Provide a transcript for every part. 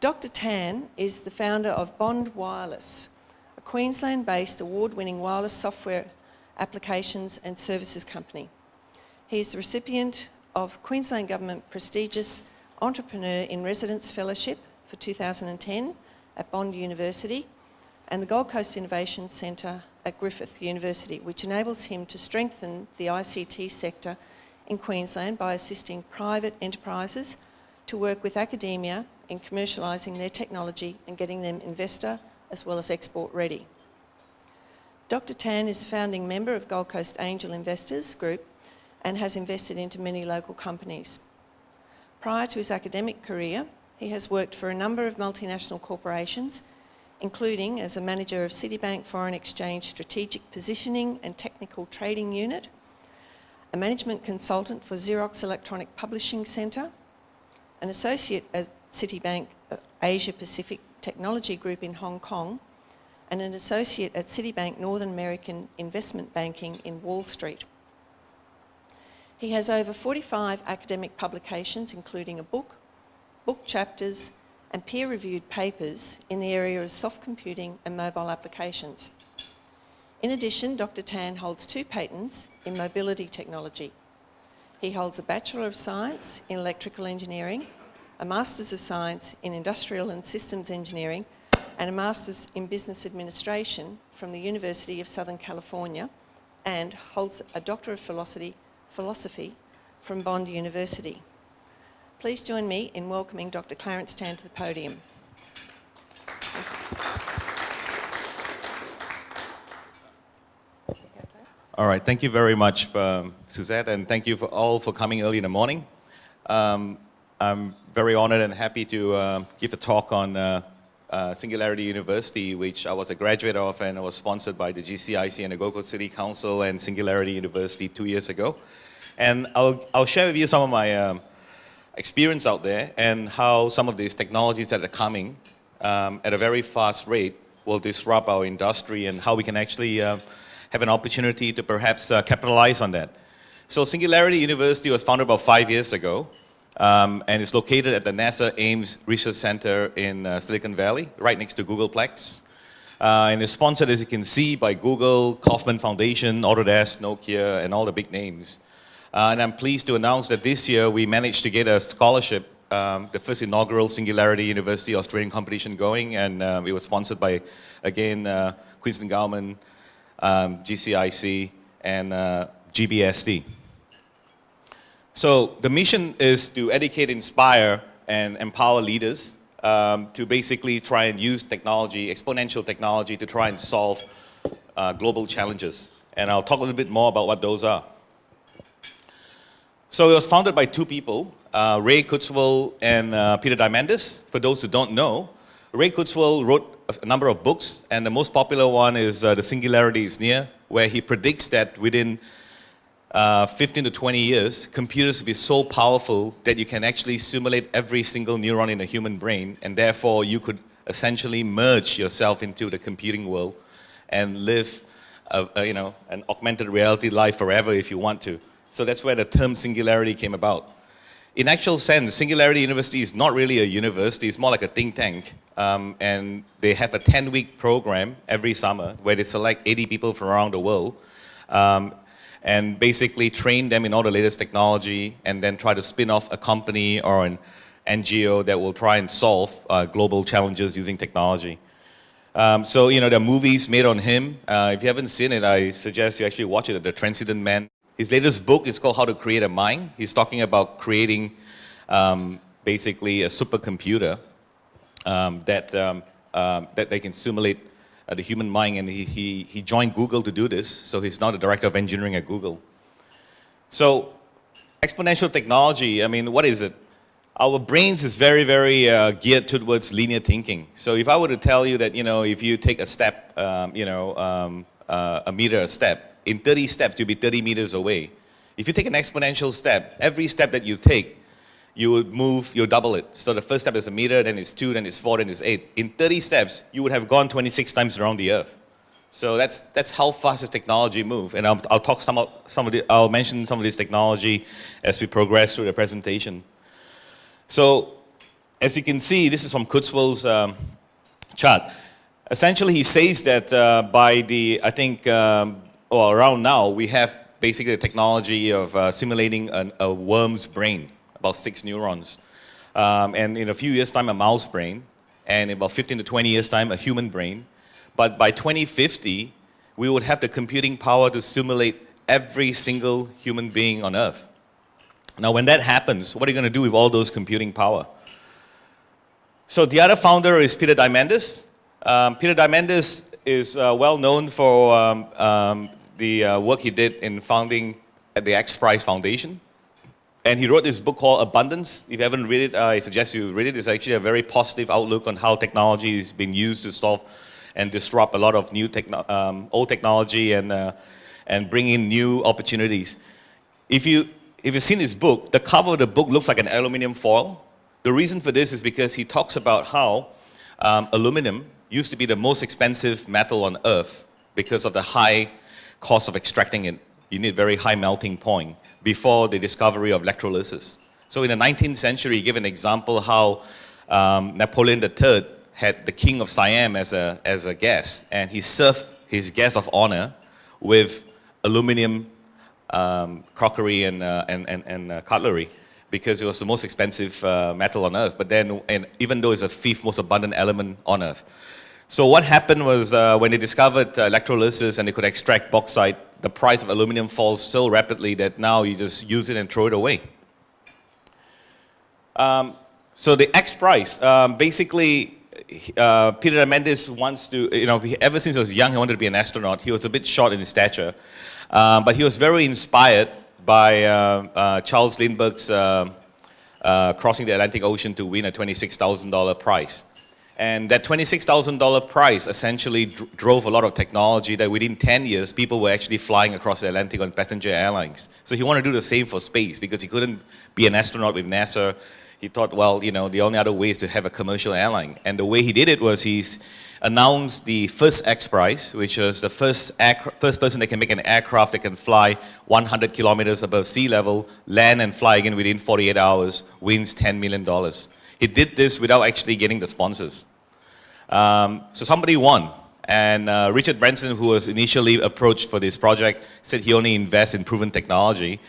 Dr. Tan is the founder of Bond Wireless, a Queensland-based award-winning wireless software applications and services company. He is the recipient of Queensland Government prestigious Entrepreneur in Residence Fellowship for 2010 at Bond University and the Gold Coast Innovation Centre at Griffith University, which enables him to strengthen the ICT sector in Queensland by assisting private enterprises to work with academia in commercialising their technology and getting them investor as well as export ready. Dr. Tan is a founding member of Gold Coast Angel Investors Group and has invested into many local companies. Prior to his academic career, he has worked for a number of multinational corporations, including as a manager of Citibank Foreign Exchange Strategic Positioning and Technical Trading Unit, a management consultant for Xerox Electronic Publishing Centre, an associate at Citibank Asia Pacific Technology Group in Hong Kong, and an associate at Citibank Northern American Investment Banking in Wall Street. He has over 45 academic publications, including a book chapters, and peer-reviewed papers in the area of soft computing and mobile applications. In addition, Dr. Tan holds 2 patents in mobility technology. He holds a Bachelor of Science in Electrical Engineering, a Masters of Science in Industrial and Systems Engineering, and a Masters in Business Administration from the University of Southern California, and holds a Doctor of Philosophy from Bond University. Please join me in welcoming Dr. Clarence Tan to the podium. All right, thank you very much, Suzette, and thank you all for coming early in the morning. I'm very honored and happy to give a talk on Singularity University, which I was a graduate of, and I was sponsored by the GCIC and the Gold Coast City Council and Singularity University 2 years ago. And I'll share with you some of my experience out there and how some of these technologies that are coming at a very fast rate will disrupt our industry and how we can actually have an opportunity to perhaps capitalize on that. So Singularity University was founded about 5 years ago and is located at the NASA Ames Research Center in Silicon Valley, right next to Googleplex. And is sponsored, as you can see, by Google, Kauffman Foundation, Autodesk, Nokia, and all the big names. And I'm pleased to announce that this year we managed to get a scholarship, the first inaugural Singularity University Australian competition going, and it was sponsored by, again, Queensland Government, GCIC, and GBSD. So the mission is to educate, inspire, and empower leaders to basically try and use technology, exponential technology, to try and solve global challenges. And I'll talk a little bit more about what those are. So it was founded by 2 people, Ray Kurzweil and Peter Diamandis. For those who don't know, Ray Kurzweil wrote a number of books, and the most popular one is The Singularity is Near, where he predicts that within 15 to 20 years, computers will be so powerful that you can actually simulate every single neuron in a human brain, and therefore you could essentially merge yourself into the computing world and live an augmented reality life forever if you want to. So that's where the term singularity came about. In actual sense, Singularity University is not really a university, it's more like a think tank. And they have a 10-week program every summer where they select 80 people from around the world and basically train them in all the latest technology and then try to spin off a company or an NGO that will try and solve global challenges using technology. So, there are movies made on him. If you haven't seen it, I suggest you actually watch it, The Transcendent Man. His latest book is called How to Create a Mind. He's talking about creating basically a supercomputer that they can simulate the human mind, and he joined Google to do this, so he's now the director of engineering at Google. So exponential technology, I mean, what is it? Our brains is very, very geared towards linear thinking. So if I were to tell you that, if you take a step, a meter a step, in 30 steps, you'll be 30 meters away. If you take an exponential step, every step that you take, you'll double it. So the first step is a meter, then it's 2, then it's 4, then it's 8. In 30 steps, you would have gone 26 times around the Earth. So that's how fast this technology moves. And I'll mention some of this technology as we progress through the presentation. So as you can see, this is from Kurzweil's chart. Essentially, he says that by the, I think, or around now, we have basically the technology of simulating a worm's brain, about 6 neurons. And in a few years' time, a mouse brain. And in about 15 to 20 years' time, a human brain. But by 2050, we would have the computing power to simulate every single human being on Earth. Now, when that happens, what are you going to do with all those computing power? So the other founder is Peter Diamandis. Peter Diamandis is well known for the work he did in founding the X Prize Foundation. And he wrote this book called Abundance. If you haven't read it, I suggest you read it. It's actually a very positive outlook on how technology is being used to solve and disrupt a lot of new old technology and bring in new opportunities. If you've seen his book, the cover of the book looks like an aluminum foil. The reason for this is because he talks about how aluminum used to be the most expensive metal on Earth because of the high cost of extracting it. You need very high melting point before the discovery of electrolysis. So in the 19th century, he gave an example how Napoleon III had the king of Siam as a guest, and he served his guest of honor with aluminum crockery and cutlery because it was the most expensive metal on Earth. But then, and even though it's the 5th most abundant element on Earth. So what happened was when they discovered electrolysis and they could extract bauxite, the price of aluminum falls so rapidly that now you just use it and throw it away. So the X Prize, basically, Peter Diamandis wants to, ever since he was young, he wanted to be an astronaut. He was a bit short in his stature, but he was very inspired by Charles Lindbergh's crossing the Atlantic Ocean to win a $26,000 prize. And that $26,000 prize essentially drove a lot of technology that within 10 years, people were actually flying across the Atlantic on passenger airlines. So he wanted to do the same for space because he couldn't be an astronaut with NASA. He thought, well, the only other way is to have a commercial airline. And the way he did it was he's announced the first X Prize, which was the first person that can make an aircraft that can fly 100 kilometers above sea level, land and fly again within 48 hours, wins $10 million. He did this without actually getting the sponsors. So somebody won. And Richard Branson, who was initially approached for this project, said he only invests in proven technology.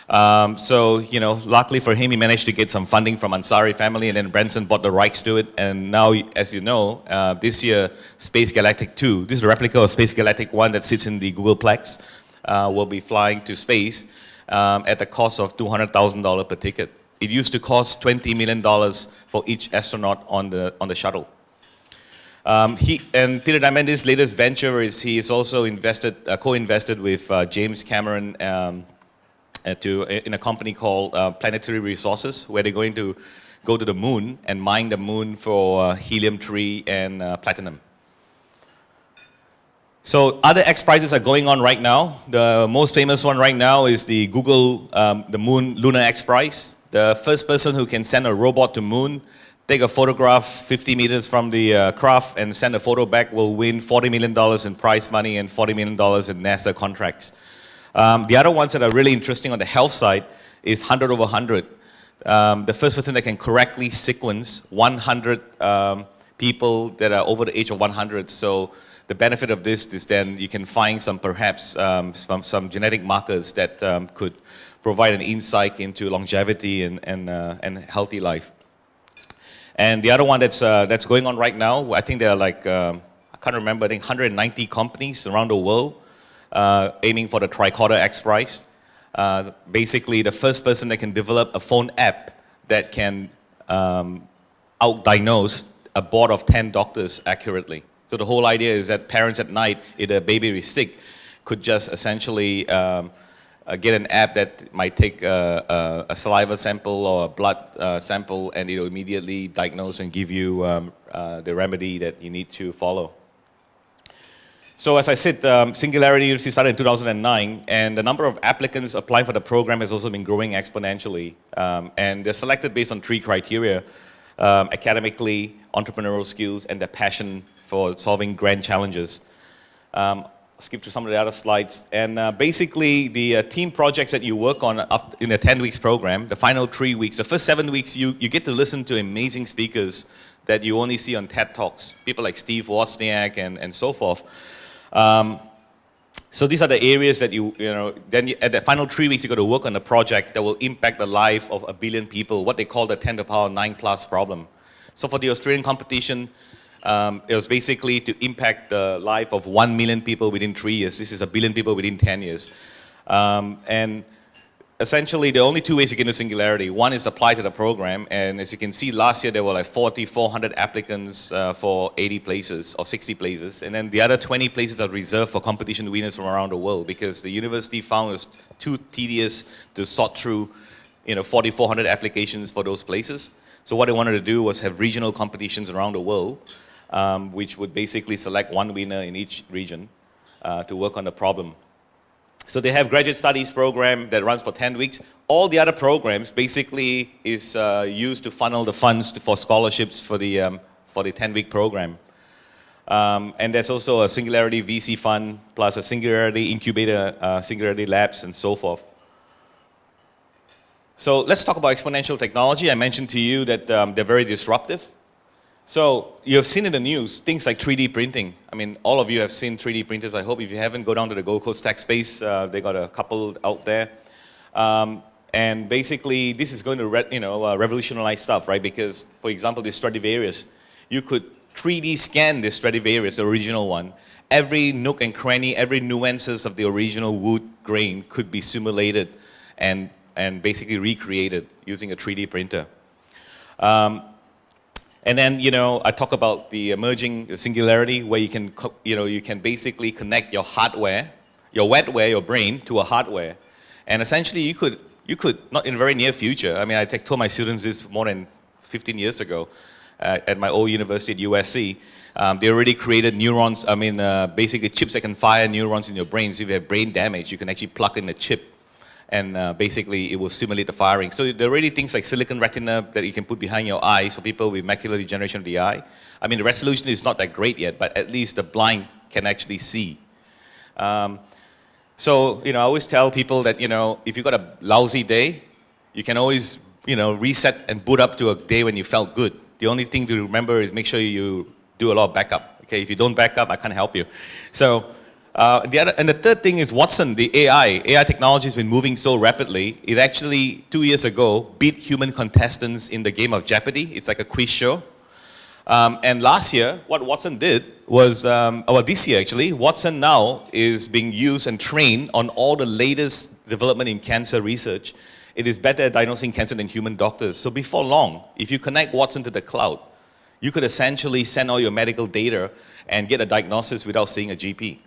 So, luckily for him, he managed to get some funding from Ansari family, and then Branson bought the rights to it. And now, as you know, this year, Space Galactic 2, this is a replica of Space Galactic 1 that sits in the Googleplex, will be flying to space at the cost of $200,000 per ticket. It used to cost $20 million for each astronaut on the shuttle. And Peter Diamandis' latest venture is he is also co-invested with James Cameron in a company called Planetary Resources, where they're going to go to the moon and mine the moon for helium-3 and platinum. So other X Prizes are going on right now. The most famous one right now is the Google the Moon Lunar X Prize. The first person who can send a robot to moon, take a photograph 50 meters from the craft and send a photo back will win $40 million in prize money and $40 million in NASA contracts. The other ones that are really interesting on the health side is 100 over 100. The first person that can correctly sequence 100 people that are over the age of 100. So the benefit of this is then you can find perhaps some genetic markers that could provide an insight into longevity and healthy life. And the other one that's going on right now, I think there are I can't remember, I think 190 companies around the world aiming for the Tricorder X Prize. Basically, the first person that can develop a phone app that can out-diagnose a board of 10 doctors accurately. So the whole idea is that parents at night, if their baby is sick, could just essentially get an app that might take a saliva sample or a blood sample, and it'll immediately diagnose and give you the remedy that you need to follow. So as I said, Singularity University started in 2009, and the number of applicants applying for the program has also been growing exponentially. And they're selected based on 3 criteria: academically, entrepreneurial skills, and their passion for solving grand challenges. skip through some of the other slides. And basically, the team projects that you work on in a 10 weeks program, the final 3 weeks, the first 7 weeks, you get to listen to amazing speakers that you only see on TED Talks, people like Steve Wozniak and so forth. So these are the areas that at the final 3 weeks, you got to work on a project that will impact the life of 1 billion people, what they call the 10 to the power 9 plus problem. So for the Australian competition, it was basically to impact the life of 1 million people within 3 years. This is 1 billion people within 10 years. And essentially, there are only 2 ways you can do Singularity. One is apply to the program, and as you can see, last year there were like 4,400 applicants for 80 places or 60 places, and then the other 20 places are reserved for competition winners from around the world because the university found it was too tedious to sort through 4,400 applications for those places. So what they wanted to do was have regional competitions around the world, which would basically select one winner in each region to work on the problem. So they have graduate studies program that runs for 10 weeks. All the other programs basically is used to funnel the funds for scholarships for the 10-week program. And there's also a Singularity VC fund, plus a Singularity incubator, Singularity labs, and so forth. So let's talk about exponential technology. I mentioned to you that they're very disruptive. So you've seen in the news things like 3D printing. I mean, all of you have seen 3D printers. I hope if you haven't, go down to the Gold Coast Tech Space. They got a couple out there. And basically, this is going to revolutionize stuff, right? Because, for example, the Stradivarius, you could 3D scan the Stradivarius, the original one. Every nook and cranny, every nuances of the original wood grain could be simulated and basically recreated using a 3D printer. And then, I talk about the emerging Singularity, where you can basically connect your hardware, your wetware, your brain, to a hardware. And essentially, you could, not in the very near future, I mean, I told my students this more than 15 years ago at my old university at USC. They already created neurons, basically chips that can fire neurons in your brain. So if you have brain damage, you can actually plug in the chip and basically it will simulate the firing. So there are already things like silicon retina that you can put behind your eyes for people with macular degeneration of the eye. I mean, the resolution is not that great yet, but at least the blind can actually see. So, I always tell people that, if you've got a lousy day, you can always, reset and boot up to a day when you felt good. The only thing to remember is make sure you do a lot of backup. Okay, if you don't back up, I can't help you. So, the third thing is Watson, the AI. AI technology has been moving so rapidly. It actually, 2 years ago, beat human contestants in the game of Jeopardy. It's like a quiz show. And last year, what Watson did was, this year actually, Watson now is being used and trained on all the latest development in cancer research. It is better at diagnosing cancer than human doctors. So before long, if you connect Watson to the cloud, you could essentially send all your medical data and get a diagnosis without seeing a GP.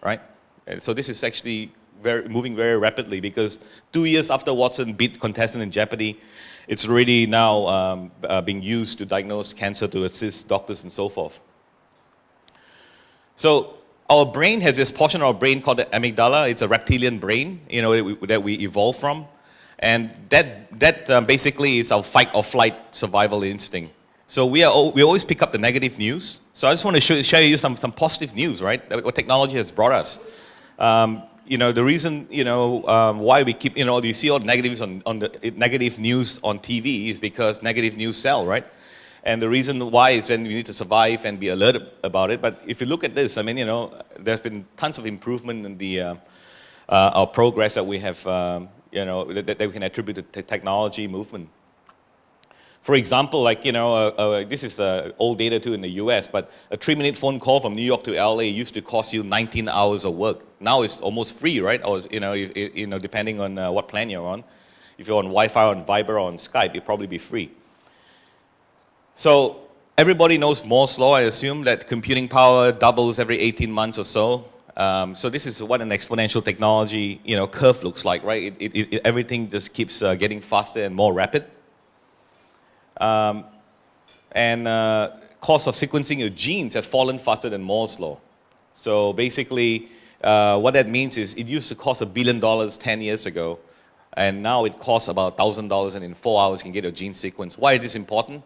Right? And so this is actually moving very rapidly because 2 years after Watson beat contestant in Jeopardy, it's already now being used to diagnose cancer, to assist doctors and so forth. So our brain has this portion of our brain called the amygdala. It's a reptilian brain, that we evolved from. And that basically is our fight or flight survival instinct. So we always pick up the negative news. So I just want to share you some positive news, right? What technology has brought us. The reason, why we keep, you see all the negatives on the negative news on TV is because negative news sell, right? And the reason why is when we need to survive and be alert about it. But if you look at this, I mean, there's been tons of improvement in the our progress that we have, that we can attribute to the technology movement. For example, like, this is old data too in the US, but a 3-minute phone call from New York to LA used to cost you 19 hours of work. Now it's almost free, right? Or, depending on what plan you're on. If you're on Wi-Fi, on Viber, or on Skype, it'll probably be free. So everybody knows Moore's law. I assume that computing power doubles every 18 months or so. So this is what an exponential technology, curve looks like, right? Everything just keeps getting faster and more rapid. Cost of sequencing your genes have fallen faster than Moore's law. So basically, what that means is it used to cost $1 billion 10 years ago, and now it costs about $1,000, and in 4 hours you can get your gene sequence. Why is this important?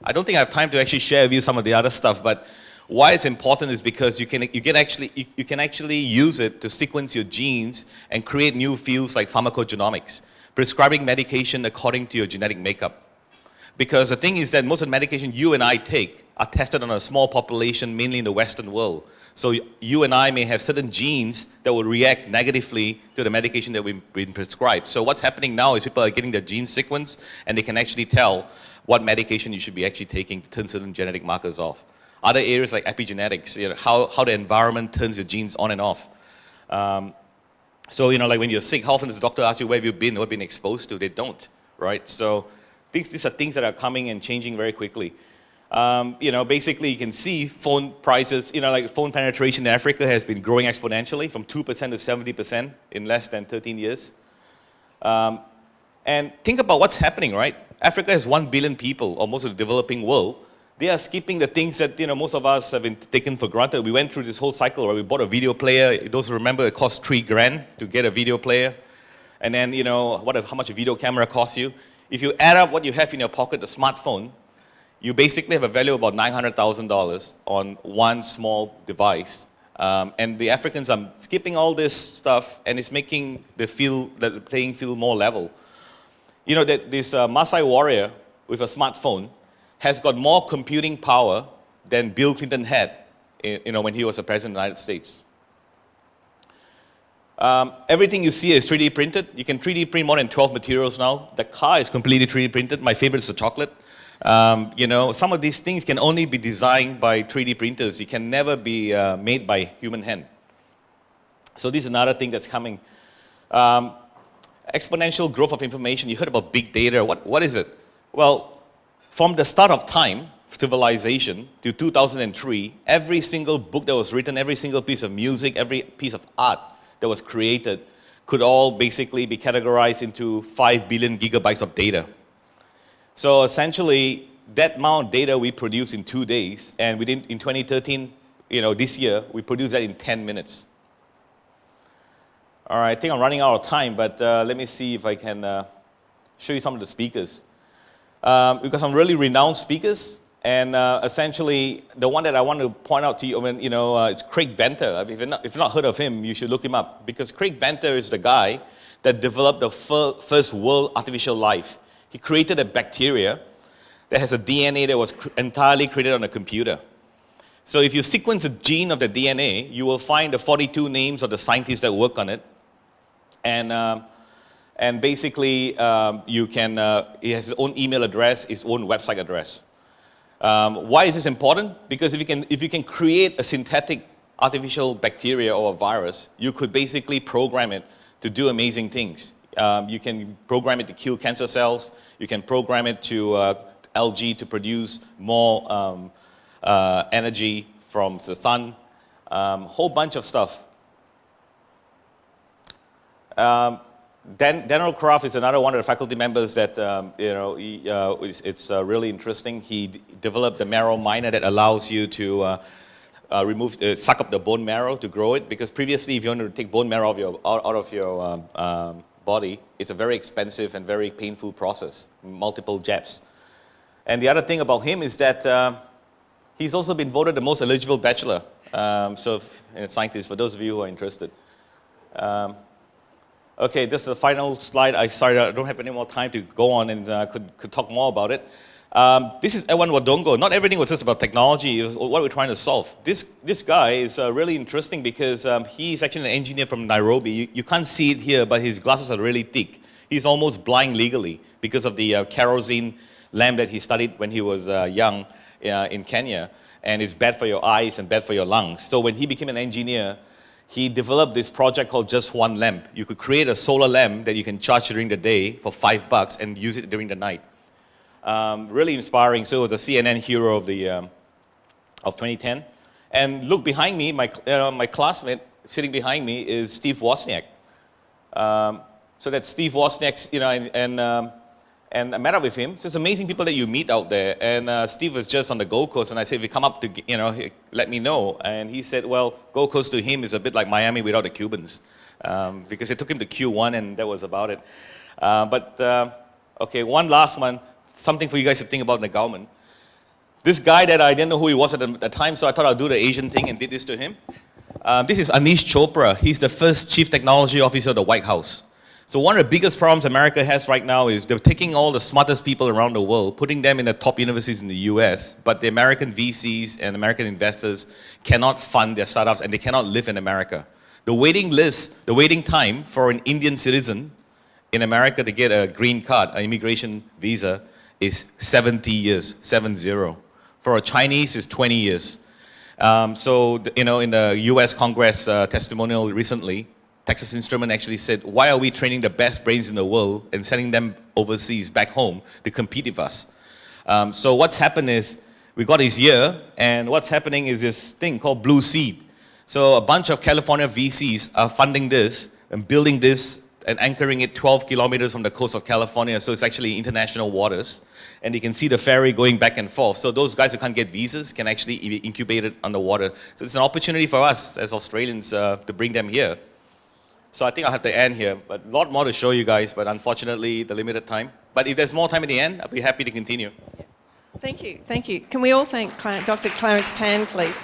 I don't think I have time to actually share with you some of the other stuff, but Why it's important is because you can actually use it to sequence your genes and create new fields like pharmacogenomics, prescribing medication according to your genetic makeup. Because the thing is that most of the medication you and I take are tested on a small population, mainly in the Western world. So you and I may have certain genes that will react negatively to the medication that we've been prescribed. So what's happening now is people are getting their gene sequenced, and they can actually tell what medication you should be actually taking to turn certain genetic markers off. Other areas like epigenetics, how the environment turns your genes on and off. So like when you're sick, how often does the doctor ask you where have you been, what have you been exposed to? They don't, right? So these are things that are coming and changing very quickly. Basically you can see phone prices, like phone penetration in Africa has been growing exponentially from 2% to 70% in less than 13 years. And think about what's happening, right? Africa has 1 billion people, or most of the developing world. They are skipping the things that most of us have been taken for granted. We went through this whole cycle where we bought a video player. Those who remember, it cost $3,000 to get a video player. And then how much a video camera costs you. If you add up what you have in your pocket, the smartphone, you basically have a value of about $900,000 on one small device. And the Africans are skipping all this stuff, and it's making the playing field more level. That this Maasai warrior with a smartphone has got more computing power than Bill Clinton had, when he was the president of the United States. Everything you see is 3D printed. You can 3D print more than 12 materials now. The car is completely 3D printed. My favorite is the chocolate. Some of these things can only be designed by 3D printers. It can never be made by human hand. So this is another thing that's coming. Exponential growth of information. You heard about big data. What is it? Well, from the start of time, civilization, to 2003, every single book that was written, every single piece of music, every piece of art that was created could all basically be categorized into 5 billion gigabytes of data. So essentially, that amount of data we produce in 2 days, and in 2013, this year, we produced that in 10 minutes. All right, I think I'm running out of time, but let me see if I can show you some of the speakers. We've got some really renowned speakers, and essentially, the one that I want to point out to you, it's Craig Venter. If you've not heard of him, you should look him up, because Craig Venter is the guy that developed the first world artificial life. He created a bacteria that has a DNA that was entirely created on a computer. So if you sequence the gene of the DNA, you will find the 42 names of the scientists that work on it. And basically, he has his own email address, his own website address. Why is this important? Because if you can create a synthetic artificial bacteria or a virus, you could basically program it to do amazing things. You can program it to kill cancer cells. You can program it to algae to produce more energy from the sun. Whole bunch of stuff. Daniel Kraft is another one of the faculty members that it's really interesting. He developed the marrow miner that allows you to suck up the bone marrow to grow it. Because previously, if you want to take bone marrow out of your body, it's a very expensive and very painful process, multiple jabs. And the other thing about him is that he's also been voted the most eligible bachelor. Scientist, for those of you who are interested. Okay, this is the final slide. I don't have any more time to go on and could talk more about it. This is Ewan Wadongo. Not everything was just about technology, what we're trying to solve. This guy is really interesting because he's actually an engineer from Nairobi. You can't see it here, but his glasses are really thick. He's almost blind legally because of the kerosene lamp that he studied when he was young in Kenya. And it's bad for your eyes and bad for your lungs. So when he became an engineer, he developed this project called Just One Lamp. You could create a solar lamp that you can charge during the day for $5 and use it during the night. Really inspiring. So it was a CNN hero of 2010. And look behind me, my classmate sitting behind me is Steve Wozniak. So that's Steve Wozniak, and I met up with him. So it's amazing people that you meet out there. And Steve was just on the Gold Coast, and I said, if you come up to, let me know. And he said, well, Gold Coast to him is a bit like Miami without the Cubans, because it took him to Q1, and that was about it. Okay, one last one, something for you guys to think about in the government. This guy that I didn't know who he was at the time, so I thought I'd do the Asian thing and did this to him. This is Anish Chopra. He's the first Chief Technology Officer of the White House. So one of the biggest problems America has right now is they're taking all the smartest people around the world, putting them in the top universities in the US, but the American VCs and American investors cannot fund their startups and they cannot live in America. The waiting list, the waiting time for an Indian citizen in America to get a green card, an immigration visa, is 70 years, 70. For a Chinese, it's 20 years. So, in the US Congress testimonial recently, Texas Instruments actually said, why are we training the best brains in the world and sending them overseas, back home, to compete with us? So what's happened is, we got his year, and what's happening is this thing called Blue Seed. So a bunch of California VCs are funding this and building this and anchoring it 12 kilometers from the coast of California, so it's actually international waters. And you can see the ferry going back and forth. So those guys who can't get visas can actually be incubated underwater. So it's an opportunity for us as Australians to bring them here. So I think I'll have to end here, but a lot more to show you guys, but unfortunately, the limited time. But if there's more time at the end, I'll be happy to continue. Thank you, thank you. Can we all thank Dr. Clarence Tan, please?